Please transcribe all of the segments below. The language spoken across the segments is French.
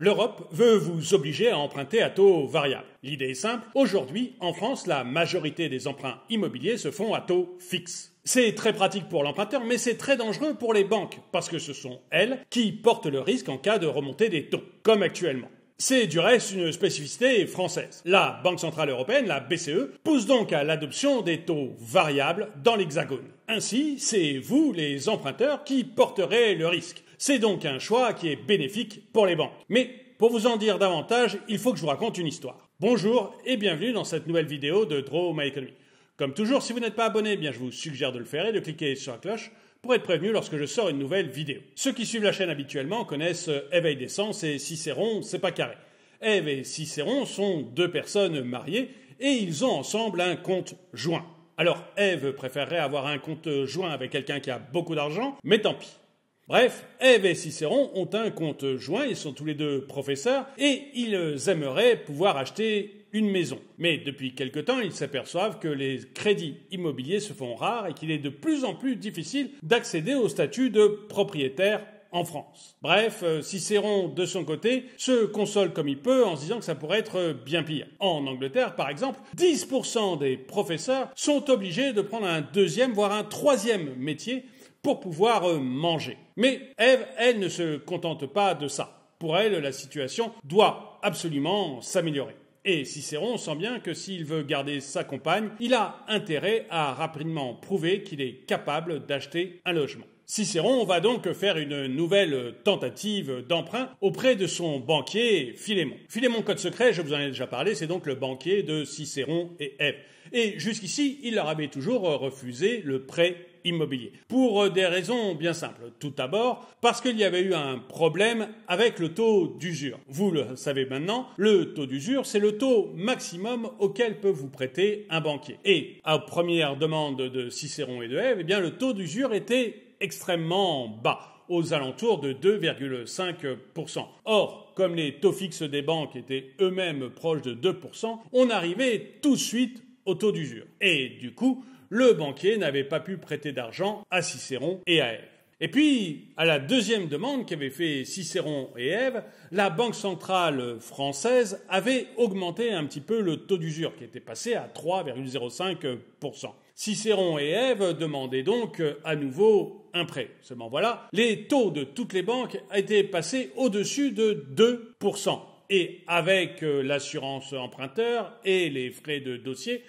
L'Europe veut vous obliger à emprunter à taux variable. L'idée est simple. Aujourd'hui, en France, la majorité des emprunts immobiliers se font à taux fixe. C'est très pratique pour l'emprunteur, mais c'est très dangereux pour les banques, parce que ce sont elles qui portent le risque en cas de remontée des taux, comme actuellement. C'est du reste une spécificité française. La Banque Centrale Européenne, la BCE, pousse donc à l'adoption des taux variables dans l'Hexagone. Ainsi, c'est vous, les emprunteurs, qui porterez le risque. C'est donc un choix qui est bénéfique pour les banques. Mais pour vous en dire davantage, il faut que je vous raconte une histoire. Bonjour et bienvenue dans cette nouvelle vidéo de Draw My Economy. Comme toujours, si vous n'êtes pas abonné, je vous suggère de le faire et de cliquer sur la cloche pour être prévenu lorsque je sors une nouvelle vidéo. Ceux qui suivent la chaîne habituellement connaissent Ève d'Essence et Cicéron, c'est pas carré. Ève et Cicéron sont deux personnes mariées et ils ont ensemble un compte joint. Alors Ève préférerait avoir un compte joint avec quelqu'un qui a beaucoup d'argent, mais tant pis. Bref, Ève et Cicéron ont un compte joint, ils sont tous les deux professeurs et ils aimeraient pouvoir acheter une maison. Mais depuis quelque temps, ils s'aperçoivent que les crédits immobiliers se font rares et qu'il est de plus en plus difficile d'accéder au statut de propriétaire en France. Bref, Cicéron, de son côté, se console comme il peut en se disant que ça pourrait être bien pire. En Angleterre, par exemple, 10% des professeurs sont obligés de prendre un deuxième, voire un troisième métier pour pouvoir manger. Mais Ève, elle, ne se contente pas de ça. Pour elle, la situation doit absolument s'améliorer. Et Cicéron sent bien que s'il veut garder sa compagne, il a intérêt à rapidement prouver qu'il est capable d'acheter un logement. Cicéron va donc faire une nouvelle tentative d'emprunt auprès de son banquier Philémon. Philémon Code Secret, je vous en ai déjà parlé, c'est donc le banquier de Cicéron et Ève. Et jusqu'ici, il leur avait toujours refusé le prêt immobilier. Pour des raisons bien simples. Tout d'abord, parce qu'il y avait eu un problème avec le taux d'usure. Vous le savez maintenant, le taux d'usure, c'est le taux maximum auquel peut vous prêter un banquier. Et à première demande de Cicéron et de Ève, le taux d'usure était extrêmement bas, aux alentours de 2,5%. Or, comme les taux fixes des banques étaient eux-mêmes proches de 2%, on arrivait tout de suite au taux d'usure. Et du coup, le banquier n'avait pas pu prêter d'argent à Cicéron et à Ève. Et puis, à la deuxième demande qu'avaient fait Cicéron et Ève, la Banque centrale française avait augmenté un petit peu le taux d'usure, qui était passé à 3,05%. Cicéron et Ève demandaient donc à nouveau un prêt. Seulement voilà, les taux de toutes les banques étaient passés au-dessus de 2%. Et avec l'assurance emprunteur et les frais de dossier,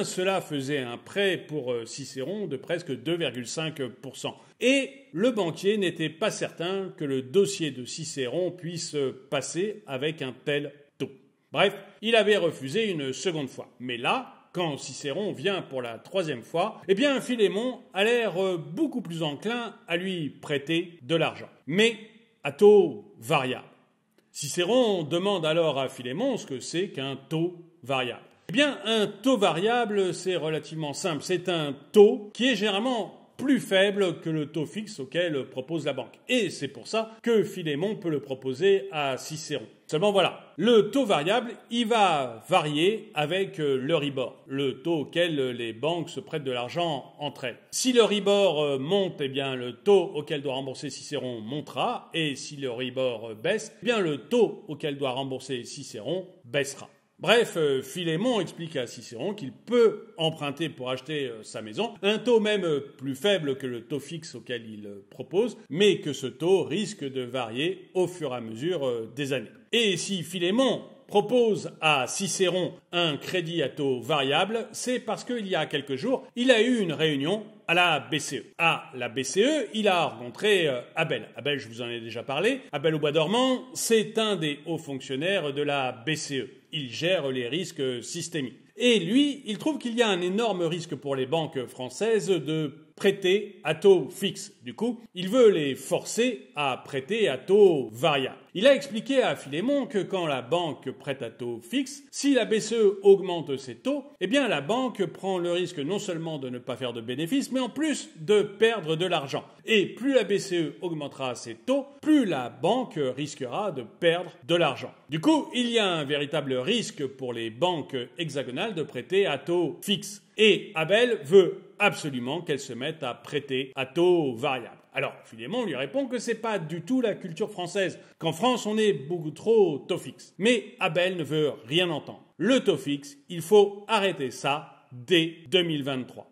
cela faisait un prêt pour Cicéron de presque 2,5%. Et le banquier n'était pas certain que le dossier de Cicéron puisse passer avec un tel taux. Bref, il avait refusé une seconde fois. Mais là, quand Cicéron vient pour la troisième fois, Philémon a l'air beaucoup plus enclin à lui prêter de l'argent. Mais à taux variable. Cicéron demande alors à Philémon ce que c'est qu'un taux variable. Un taux variable, c'est relativement simple. C'est un taux qui est généralement plus faible que le taux fixe auquel propose la banque. Et c'est pour ça que Philémon peut le proposer à Cicéron. Seulement voilà, le taux variable, il va varier avec l'Euribor, le taux auquel les banques se prêtent de l'argent entre elles. Si l'Euribor monte, le taux auquel doit rembourser Cicéron montera, et si l'Euribor baisse, le taux auquel doit rembourser Cicéron baissera. Bref, Philémon explique à Cicéron qu'il peut emprunter pour acheter sa maison, un taux même plus faible que le taux fixe auquel il propose, mais que ce taux risque de varier au fur et à mesure des années. Et si Philémon propose à Cicéron un crédit à taux variable, c'est parce qu'il y a quelques jours, il a eu une réunion à la BCE. À la BCE, il a rencontré Abel. Abel, je vous en ai déjà parlé. Abel au bois dormant, c'est un des hauts fonctionnaires de la BCE. Il gère les risques systémiques. Et lui, il trouve qu'il y a un énorme risque pour les banques françaises de prêter à taux fixe. Du coup, il veut les forcer à prêter à taux variable. Il a expliqué à Philémon que quand la banque prête à taux fixe, si la BCE augmente ses taux, la banque prend le risque non seulement de ne pas faire de bénéfices, mais en plus de perdre de l'argent. Et plus la BCE augmentera ses taux, plus la banque risquera de perdre de l'argent. Du coup, il y a un véritable risque pour les banques hexagonales de prêter à taux fixe. Et Abel veut absolument qu'elle se mette à prêter à taux variable. Alors Philémon lui répond que c'est pas du tout la culture française, qu'en France on est beaucoup trop taux fixe. Mais Abel ne veut rien entendre. Le taux fixe, il faut arrêter ça dès 2023.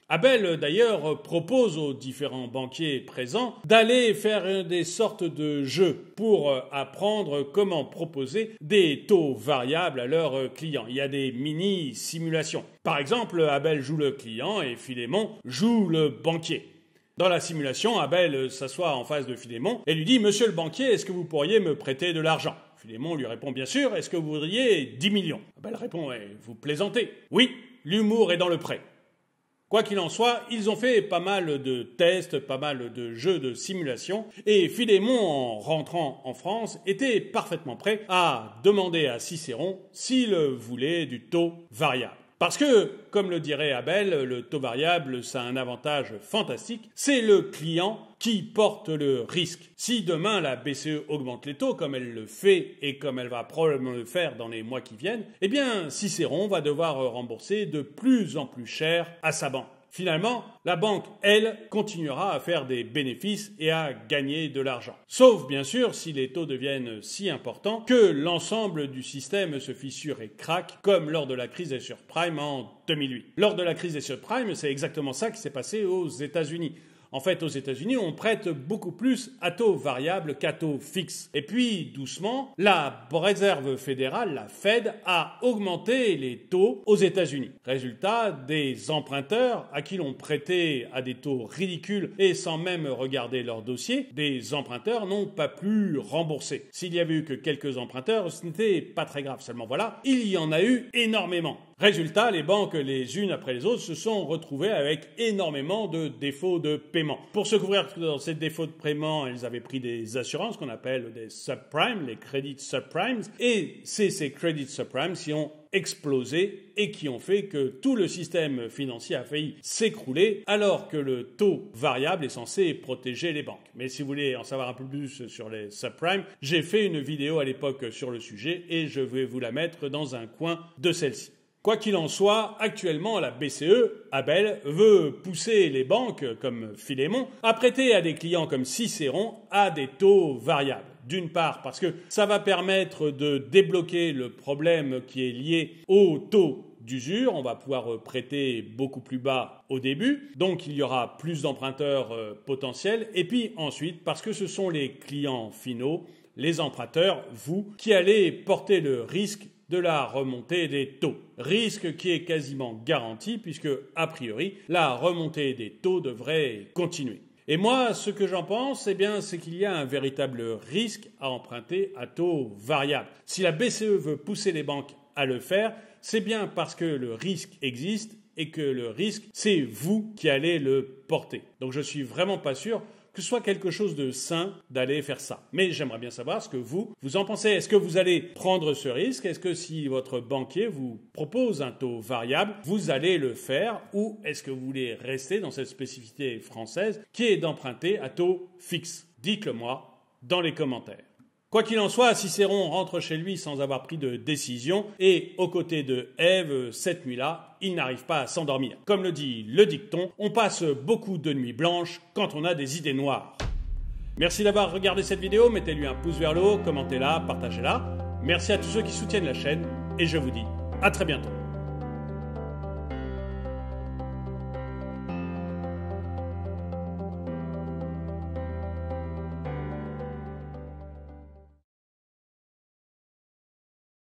Abel, d'ailleurs, propose aux différents banquiers présents d'aller faire des sortes de jeux pour apprendre comment proposer des taux variables à leurs clients. Il y a des mini-simulations. Par exemple, Abel joue le client et Philémon joue le banquier. Dans la simulation, Abel s'assoit en face de Philémon et lui dit « Monsieur le banquier, est-ce que vous pourriez me prêter de l'argent ?» Philémon lui répond « Bien sûr, est-ce que vous voudriez 10 millions ?» Abel répond « Vous plaisantez ?»« Oui, l'humour est dans le prêt. » Quoi qu'il en soit, ils ont fait pas mal de tests, pas mal de jeux de simulation, et Philémon, en rentrant en France, était parfaitement prêt à demander à Cicéron s'il voulait du taux variable. Parce que, comme le dirait Abel, le taux variable, ça a un avantage fantastique, c'est le client qui porte le risque. Si demain la BCE augmente les taux, comme elle le fait et comme elle va probablement le faire dans les mois qui viennent, eh bien Cicéron va devoir rembourser de plus en plus cher à sa banque. Finalement, la banque, elle, continuera à faire des bénéfices et à gagner de l'argent. Sauf, bien sûr, si les taux deviennent si importants que l'ensemble du système se fissure et craque, comme lors de la crise des subprimes en 2008. Lors de la crise des subprimes, c'est exactement ça qui s'est passé aux États-Unis. En fait, aux États-Unis, on prête beaucoup plus à taux variable qu'à taux fixe. Et puis, doucement, la Réserve fédérale, la Fed, a augmenté les taux aux États-Unis. Résultat, des emprunteurs à qui l'on prêtait à des taux ridicules et sans même regarder leur dossier, des emprunteurs n'ont pas pu rembourser. S'il y avait eu que quelques emprunteurs, ce n'était pas très grave. Seulement voilà, il y en a eu énormément. Résultat, les banques, les unes après les autres, se sont retrouvées avec énormément de défauts de paiement. Pour se couvrir dans ces défauts de paiement, elles avaient pris des assurances qu'on appelle des subprimes, les credit subprimes, et c'est ces credit subprimes qui ont explosé et qui ont fait que tout le système financier a failli s'écrouler alors que le taux variable est censé protéger les banques. Mais si vous voulez en savoir un peu plus sur les subprimes, j'ai fait une vidéo à l'époque sur le sujet et je vais vous la mettre dans un coin de celle-ci. Quoi qu'il en soit, actuellement, la BCE, Abel, veut pousser les banques, comme Philémon, à prêter à des clients comme Cicéron à des taux variables. D'une part, parce que ça va permettre de débloquer le problème qui est lié au taux d'usure, on va pouvoir prêter beaucoup plus bas au début, donc il y aura plus d'emprunteurs potentiels, et puis ensuite, parce que ce sont les clients finaux, les emprunteurs, vous, qui allez porter le risque de la remontée des taux. Risque qui est quasiment garanti puisque, a priori, la remontée des taux devrait continuer. Et moi, ce que j'en pense, c'est qu'il y a un véritable risque à emprunter à taux variable. Si la BCE veut pousser les banques à le faire, c'est bien parce que le risque existe et que le risque, c'est vous qui allez le porter. Donc je suis vraiment pas sûr que ce soit quelque chose de sain d'aller faire ça. Mais j'aimerais bien savoir ce que vous en pensez. Est-ce que vous allez prendre ce risque? Est-ce que si votre banquier vous propose un taux variable, vous allez le faire? Ou est-ce que vous voulez rester dans cette spécificité française qui est d'emprunter à taux fixe? Dites-le moi dans les commentaires. Quoi qu'il en soit, Cicéron rentre chez lui sans avoir pris de décision et aux côtés de Ève, cette nuit-là, il n'arrive pas à s'endormir. Comme le dit le dicton, on passe beaucoup de nuits blanches quand on a des idées noires. Merci d'avoir regardé cette vidéo, mettez-lui un pouce vers le haut, commentez-la, partagez-la. Merci à tous ceux qui soutiennent la chaîne et je vous dis à très bientôt.